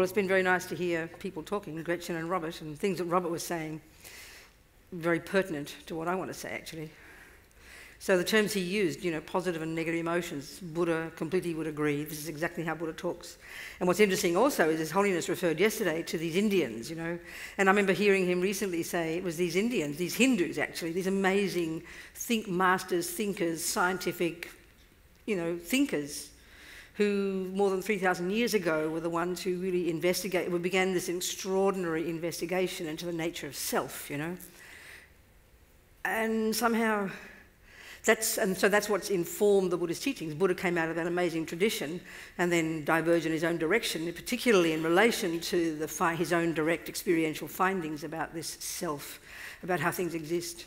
Well, it's been very nice to hear people talking, Gretchen and Robert, and things that Robert was saying, very pertinent to what I want to say, actually. So the terms he used, positive and negative emotions, Buddha completely would agree. This is exactly how Buddha talks. And what's interesting also is His Holiness referred yesterday to these Indians, And I remember hearing him recently say it was these Indians, these Hindus actually, these amazing masters, thinkers, scientific, thinkers, who more than 3,000 years ago were the ones who really began this extraordinary investigation into the nature of self, And somehow... So that's what's informed the Buddhist teachings. Buddha came out of that amazing tradition and then diverged in his own direction, particularly in relation to his own direct experiential findings about this self, about how things exist.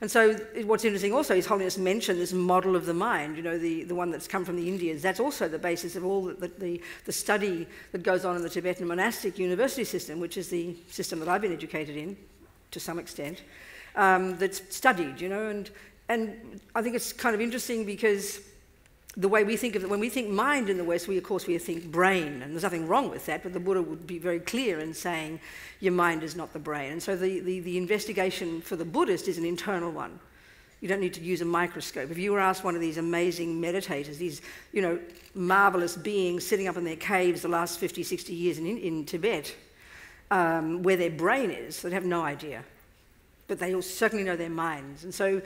And so what's interesting also, His Holiness mentioned this model of the mind, the one that's come from the Indians. That's also the basis of all the study that goes on in the Tibetan monastic university system, which is the system that I've been educated in, to some extent, that's studied, And I think it's kind of interesting because the way we think of it, when we think mind in the West, we think brain, and there's nothing wrong with that, but the Buddha would be very clear in saying your mind is not the brain. And so the investigation for the Buddhist is an internal one. You don't need to use a microscope. If you were asked one of these amazing meditators, these marvelous beings sitting up in their caves the last 50, 60 years in Tibet, where their brain is, they'd have no idea. But they all certainly know their minds. And so...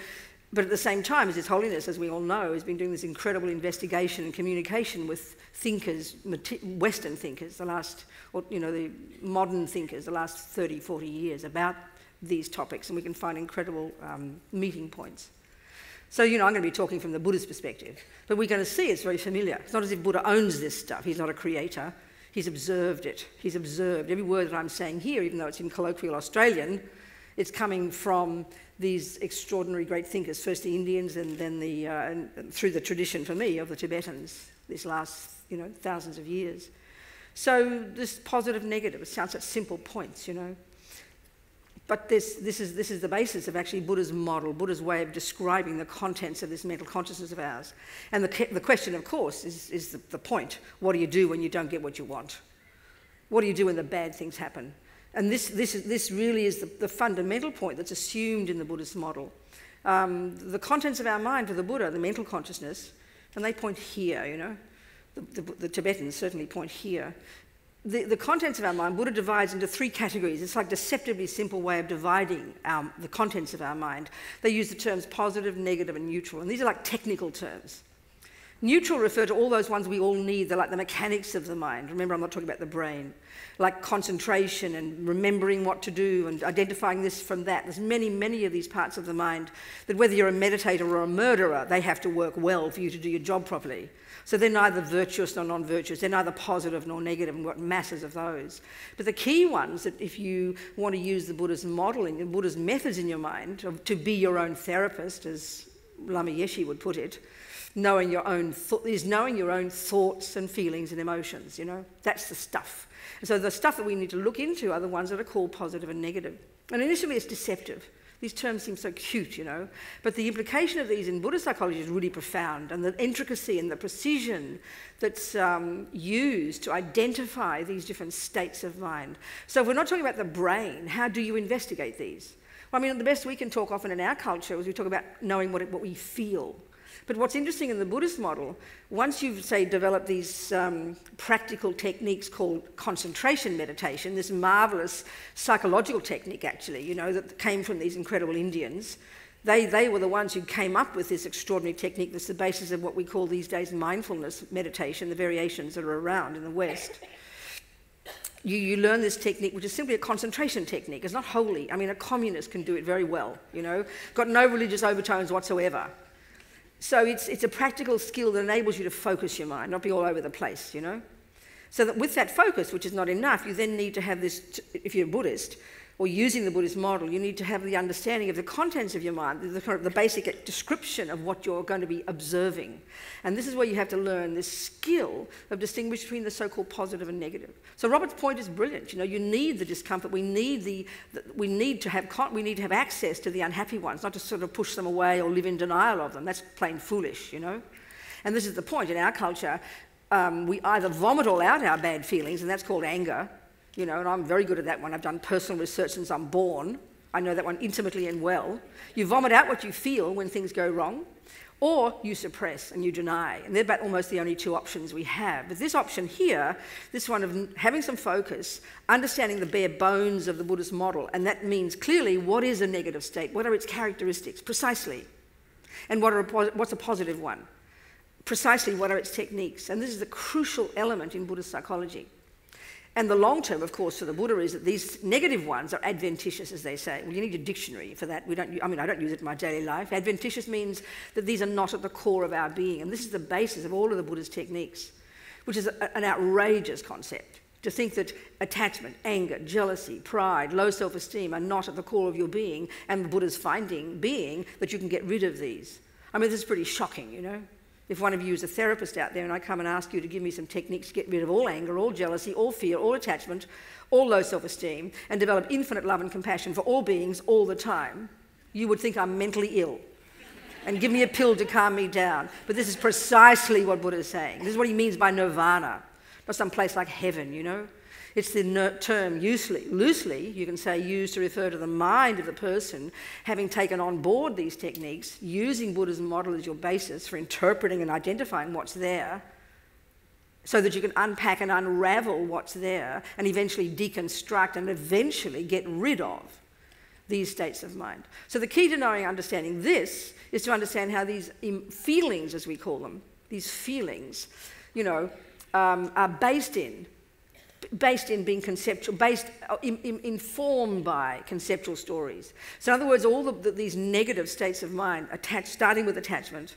But at the same time, as His Holiness, as we all know, has been doing this incredible investigation and communication with thinkers, Western thinkers, the modern thinkers, the last 30, 40 years about these topics, and we can find incredible meeting points. So, I'm going to be talking from the Buddhist perspective, but we're going to see it's very familiar. It's not as if Buddha owns this stuff. He's not a creator. He's observed it. He's observed every word that I'm saying here, even though it's in colloquial Australian. It's coming from these extraordinary great thinkers, first the Indians and then through the tradition, for me, of the Tibetans, these last, thousands of years. So this positive, negative, it sounds like simple points, But this is the basis of actually Buddha's model, Buddha's way of describing the contents of this mental consciousness of ours. And the question, of course, is the point. What do you do when you don't get what you want? What do you do when the bad things happen? And this really is the fundamental point that's assumed in the Buddhist model. The contents of our mind for the Buddha, the mental consciousness, and they point here, The Tibetans certainly point here. The contents of our mind, Buddha divides into three categories. It's like a deceptively simple way of dividing the contents of our mind. They use the terms positive, negative, and neutral, and these are like technical terms. Neutral refer to all those ones we all need. They're like the mechanics of the mind. Remember, I'm not talking about the brain. Like concentration and remembering what to do and identifying this from that. There's many, many of these parts of the mind that whether you're a meditator or a murderer, they have to work well for you to do your job properly. So they're neither virtuous nor non-virtuous. They're neither positive nor negative, and we've got masses of those. But the key ones that if you want to use the Buddha's modeling, the Buddha's methods in your mind to be your own therapist, as Lama Yeshe would put it, knowing your own thoughts and feelings and emotions, That's the stuff. And so the stuff that we need to look into are the ones that are called positive and negative. And initially it's deceptive. These terms seem so cute, But the implication of these in Buddhist psychology is really profound, and the intricacy and the precision that's used to identify these different states of mind. So if we're not talking about the brain, how do you investigate these? Well, the best we can talk often in our culture is we talk about knowing what we feel. But what's interesting in the Buddhist model, once you've, say, developed these practical techniques called concentration meditation, this marvelous psychological technique, actually, that came from these incredible Indians, they were the ones who came up with this extraordinary technique that's the basis of what we call these days mindfulness meditation, the variations that are around in the West. You learn this technique, which is simply a concentration technique. It's not holy. A communist can do it very well, Got no religious overtones whatsoever. So it's a practical skill that enables you to focus your mind, not be all over the place, So that with that focus, which is not enough, you then need to have this, if you're a Buddhist, or using the Buddhist model, you need to have the understanding of the contents of your mind, the basic description of what you're going to be observing. And this is where you have to learn this skill of distinguishing between the so-called positive and negative. So Robert's point is brilliant. You need the discomfort. We need to have access to the unhappy ones, not to sort of push them away or live in denial of them. That's plain foolish, And this is the point in our culture. we either vomit all out our bad feelings, and that's called anger, you know, and I'm very good at that one. I've done personal research since I'm born. I know that one intimately and well. You vomit out what you feel when things go wrong, or you suppress and you deny. And they're about almost the only two options we have. But this option here, this one of having some focus, understanding the bare bones of the Buddhist model, and that means clearly what is a negative state, what are its characteristics, precisely, and what's a positive one, precisely what are its techniques. And this is the crucial element in Buddhist psychology. And the long term, of course, for the Buddha is that these negative ones are adventitious, as they say. Well, you need a dictionary for that. I don't use it in my daily life. Adventitious means that these are not at the core of our being. And this is the basis of all of the Buddha's techniques, which is an outrageous concept. To think that attachment, anger, jealousy, pride, low self-esteem are not at the core of your being, and the Buddha's finding being that you can get rid of these. I mean, this is pretty shocking, you know. If one of you is a therapist out there and I come and ask you to give me some techniques to get rid of all anger, all jealousy, all fear, all attachment, all low self-esteem, and develop infinite love and compassion for all beings all the time, you would think I'm mentally ill and give me a pill to calm me down. But this is precisely what Buddha is saying. This is what he means by nirvana, not some place like heaven, you know. It's the term loosely, you can say, used to refer to the mind of the person having taken on board these techniques, using Buddha's model as your basis for interpreting and identifying what's there, so that you can unpack and unravel what's there and eventually deconstruct and eventually get rid of these states of mind. So the key to knowing and understanding this is to understand how these feelings, as we call them, these feelings, you know, are based in being conceptual, informed by conceptual stories. So in other words, all these negative states of mind, starting with attachment,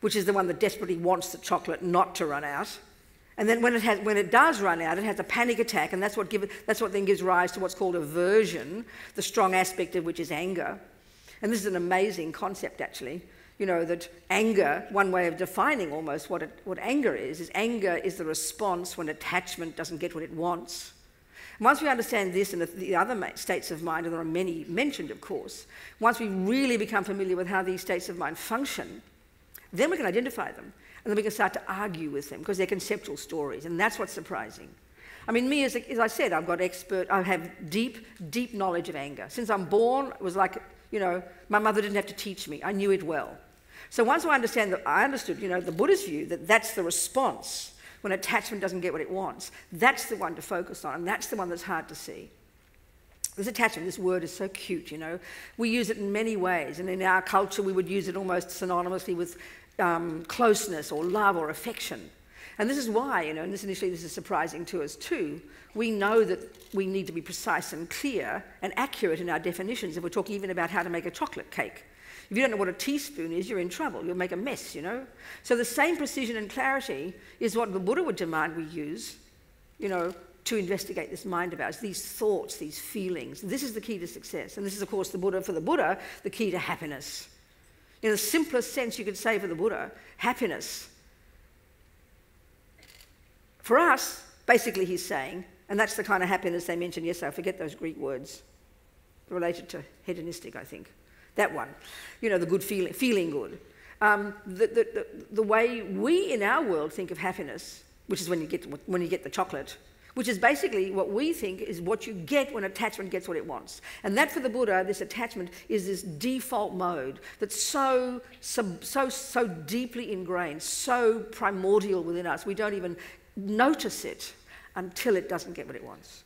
which is the one that desperately wants the chocolate not to run out, and then when it does run out, it has a panic attack, and that's what then gives rise to what's called aversion, the strong aspect of which is anger. And this is an amazing concept, actually. You know, that anger, one way of defining almost what anger is anger is the response when attachment doesn't get what it wants. And once we understand this and the other states of mind, and there are many mentioned, of course, once we really become familiar with how these states of mind function, then we can identify them, and then we can start to argue with them, because they're conceptual stories, and that's what's surprising. I mean, me, as I said, I have deep knowledge of anger. Since I'm born, it was like, you know, my mother didn't have to teach me. I knew it well. So once I understood, you know, the Buddhist view that that's the response when attachment doesn't get what it wants, that's the one to focus on, and that's the one that's hard to see. This attachment, this word is so cute, you know. We use it in many ways, and in our culture we would use it almost synonymously with closeness or love or affection. And this is why, you know, and initially this is surprising to us too, we know that we need to be precise and clear and accurate in our definitions if we're talking even about how to make a chocolate cake. If you don't know what a teaspoon is, you're in trouble. You'll make a mess, you know. So the same precision and clarity is what the Buddha would demand we use, you know, to investigate this mind of ours, these thoughts, these feelings. This is the key to success. And this is, of course, for the Buddha, the key to happiness. In the simplest sense you could say for the Buddha, happiness. For us, basically he's saying, and that's the kind of happiness they mentioned yesterday, I forget those Greek words, related to hedonistic, I think. That one, you know, the good feeling good. The way we in our world think of happiness, which is when you get the chocolate, which is basically what we think is what you get when attachment gets what it wants. And that for the Buddha, this attachment is this default mode that's so deeply ingrained, so primordial within us, we don't even notice it until it doesn't get what it wants.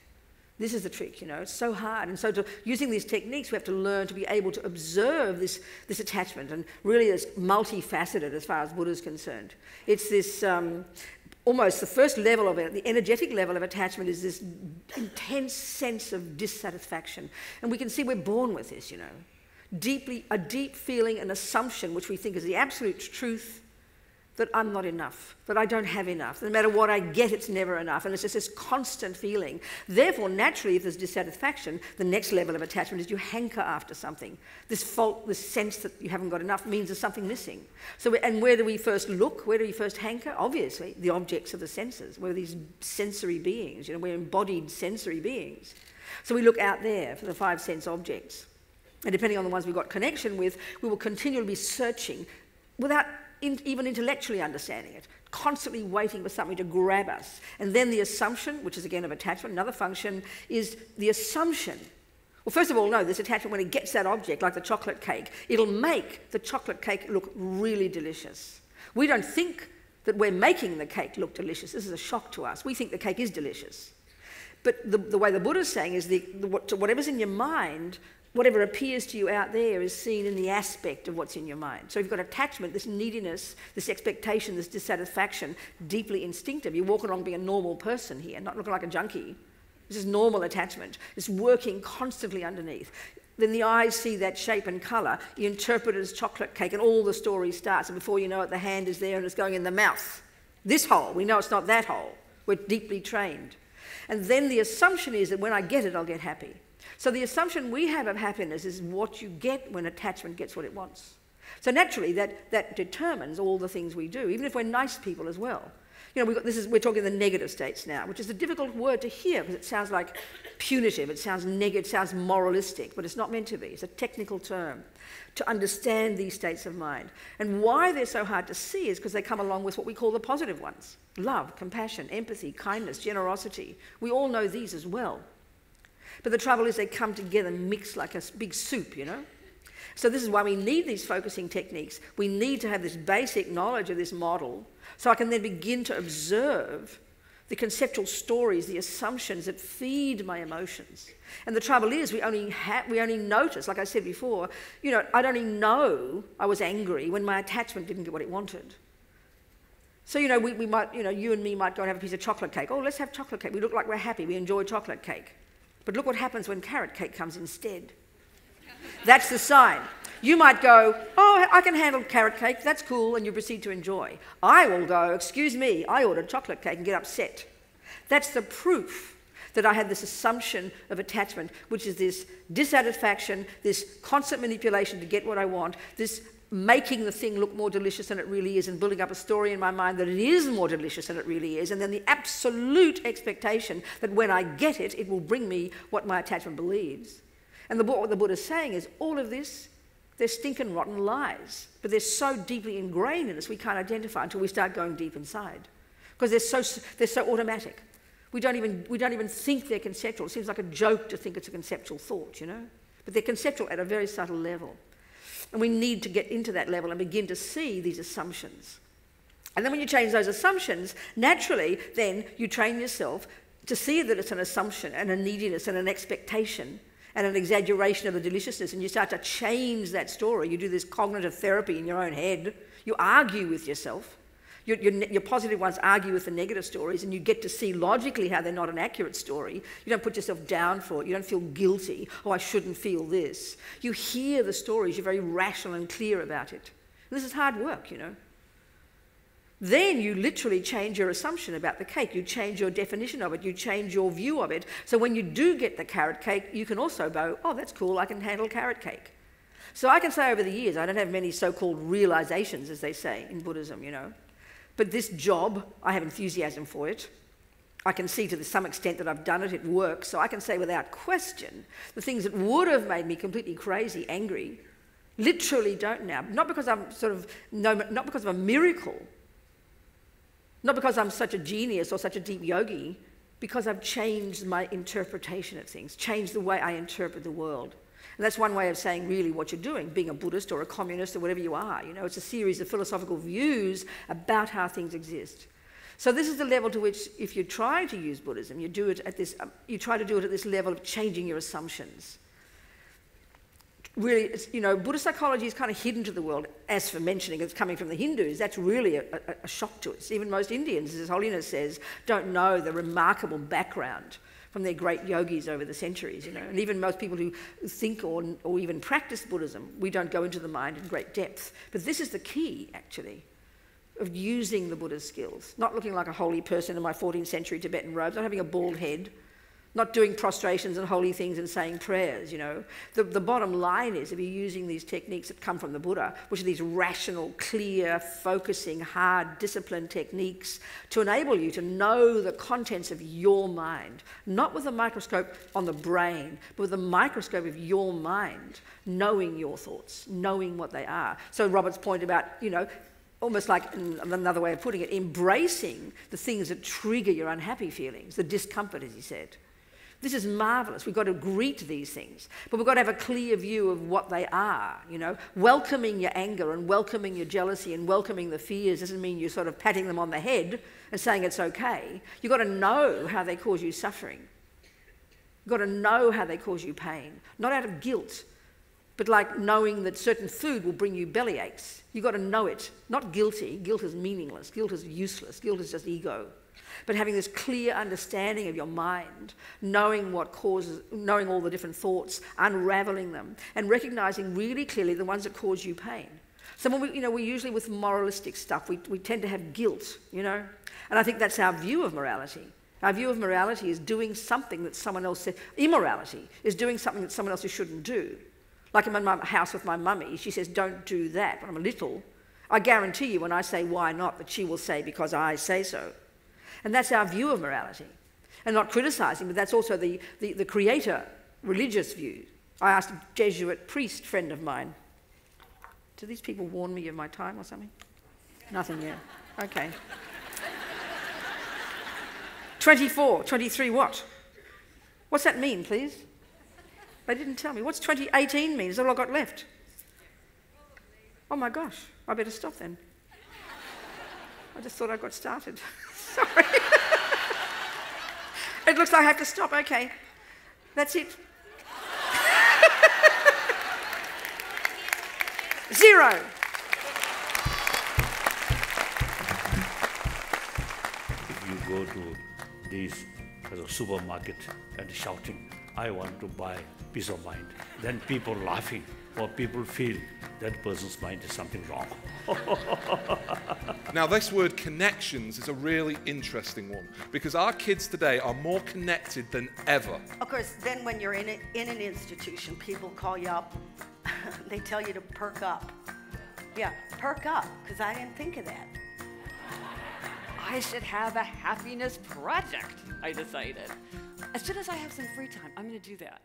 This is the trick, you know, it's so hard. And so using these techniques, we have to learn to be able to observe this attachment, and really it's multifaceted as far as Buddha is concerned. It's this, almost the first level of it, the energetic level of attachment is this intense sense of dissatisfaction. And we can see we're born with this, you know. A deep feeling, an assumption, which we think is the absolute truth, that I'm not enough, that I don't have enough. No matter what I get, it's never enough. And it's just this constant feeling. Therefore, naturally, if there's dissatisfaction, the next level of attachment is you hanker after something. This sense that you haven't got enough means there's something missing. So, and where do we first look? Where do we first hanker? Obviously, the objects of the senses. We're these sensory beings. You know, we're embodied sensory beings. So we look out there for the 5 sense objects. And depending on the ones we've got connection with, we will continually be searching without even intellectually understanding it, constantly waiting for something to grab us. And then the assumption, which is again of attachment, another function, is the assumption. Well, first of all, no, this attachment, when it gets that object, like the chocolate cake, it'll make the chocolate cake look really delicious. We don't think that we're making the cake look delicious. This is a shock to us. We think the cake is delicious. But the way the Buddha's saying is whatever's in your mind, whatever appears to you out there is seen in the aspect of what's in your mind. So if you've got attachment, this neediness, this expectation, this dissatisfaction, deeply instinctive. You're walking along being a normal person here, not looking like a junkie. This is normal attachment. It's working constantly underneath. Then the eyes see that shape and colour. You interpret it as chocolate cake and all the story starts. And before you know it, the hand is there and it's going in the mouth. This hole, we know it's not that hole. We're deeply trained. And then the assumption is that when I get it, I'll get happy. So the assumption we have of happiness is what you get when attachment gets what it wants. So naturally, that determines all the things we do, even if we're nice people as well. You know, we're talking the negative states now, which is a difficult word to hear because it sounds like punitive, it sounds negative, it sounds moralistic, but it's not meant to be. It's a technical term to understand these states of mind. And why they're so hard to see is because they come along with what we call the positive ones. Love, compassion, empathy, kindness, generosity. We all know these as well. But the trouble is they come together mixed like a big soup, you know. So this is why we need these focusing techniques. We need to have this basic knowledge of this model so I can then begin to observe the conceptual stories, the assumptions that feed my emotions. And the trouble is we only notice, like I said before, you know, I'd only know I was angry when my attachment didn't get what it wanted. So, you know, we might, you know, you and me might go and have a piece of chocolate cake. Oh, let's have chocolate cake. We look like we're happy. We enjoy chocolate cake. But look what happens when carrot cake comes instead. That's the sign. You might go, oh, I can handle carrot cake, that's cool, and you proceed to enjoy. I will go, excuse me, I ordered chocolate cake and get upset. That's the proof that I had this assumption of attachment, which is this dissatisfaction, this constant manipulation to get what I want, this making the thing look more delicious than it really is and building up a story in my mind that it is more delicious than it really is, and then the absolute expectation that when I get it, it will bring me what my attachment believes. And what the Buddha's saying is all of this, they're stinking rotten lies, but they're so deeply ingrained in us we can't identify until we start going deep inside, because they're so automatic. We don't even think they're conceptual. It seems like a joke to think it's a conceptual thought, you know, but they're conceptual at a very subtle level. And we need to get into that level and begin to see these assumptions. And then when you change those assumptions, naturally, then you train yourself to see that it's an assumption and a neediness and an expectation and an exaggeration of the deliciousness, and you start to change that story. You do this cognitive therapy in your own head. You argue with yourself. Your positive ones argue with the negative stories, and you get to see logically how they're not an accurate story. You don't put yourself down for it. You don't feel guilty. Oh, I shouldn't feel this. You hear the stories. You're very rational and clear about it. And this is hard work, you know. Then you literally change your assumption about the cake. You change your definition of it. You change your view of it. So when you do get the carrot cake, you can also go, oh, that's cool, I can handle carrot cake. So I can say over the years, I don't have many so-called realizations, as they say in Buddhism, you know. But this job, I have enthusiasm for it. I can see to some extent that I've done it, it works. So I can say without question, the things that would have made me completely crazy, angry, literally don't now. Not because I'm not because of a miracle, not because I'm such a genius or such a deep yogi, because I've changed my interpretation of things, changed the way I interpret the world. And that's one way of saying really what you're doing, being a Buddhist or a communist or whatever you are. You know, it's a series of philosophical views about how things exist. So this is the level to which, if you try to use Buddhism, you try to do it at this level of changing your assumptions. Really, you know, Buddhist psychology is kind of hidden to the world. As for mentioning it's coming from the Hindus, that's really a shock to us. Even most Indians, as His Holiness says, don't know the remarkable background from their great yogis over the centuries, you know. And even most people who think or even practice Buddhism, we don't go into the mind in great depth. But this is the key, actually, of using the Buddha's skills. Not looking like a holy person in my 14th century Tibetan robes, not having a bald head, not doing prostrations and holy things and saying prayers, you know. The bottom line is, if you're using these techniques that come from the Buddha, which are these rational, clear, focusing, hard, disciplined techniques to enable you to know the contents of your mind, not with a microscope on the brain, but with a microscope of your mind, knowing your thoughts, knowing what they are. So Robert's point about, you know, almost like, another way of putting it, embracing the things that trigger your unhappy feelings, the discomfort, as he said. This is marvellous. We've got to greet these things, but we've got to have a clear view of what they are, you know. Welcoming your anger and welcoming your jealousy and welcoming the fears doesn't mean you're sort of patting them on the head and saying it's okay. You've got to know how they cause you suffering. You've got to know how they cause you pain, not out of guilt, but like knowing that certain food will bring you belly aches. You've got to know it, not guilty. Guilt is meaningless. Guilt is useless. Guilt is just ego. But having this clear understanding of your mind, knowing what causes, knowing all the different thoughts, unraveling them, and recognising really clearly the ones that cause you pain. So when we usually with moralistic stuff, we tend to have guilt, you know. And I think that's our view of morality. Our view of morality is doing something that someone else said. Immorality is doing something that someone else shouldn't do. Like in my house with my mummy, she says, don't do that. When I'm little, I guarantee you when I say why not, that she will say because I say so. And that's our view of morality. And not criticising, but that's also the creator religious view. I asked a Jesuit priest friend of mine, do these people warn me of my time or something? Nothing yet. Okay. 24, 23 what? What's that mean, please? They didn't tell me. What's 2018 mean? Is that all I've got left? Oh my gosh, I better stop then. I just thought I got started. Sorry. It looks like I have to stop. Okay. That's it. 0. If you go to this supermarket and shouting, I want to buy peace of mind, then people laughing or people feel that person's mind is something wrong. Now this word connections is a really interesting one because our kids today are more connected than ever. Of course, then when you're in an institution, people call you up. They tell you to perk up. Yeah, perk up, because I didn't think of that. I should have a happiness project, I decided. As soon as I have some free time, I'm going to do that.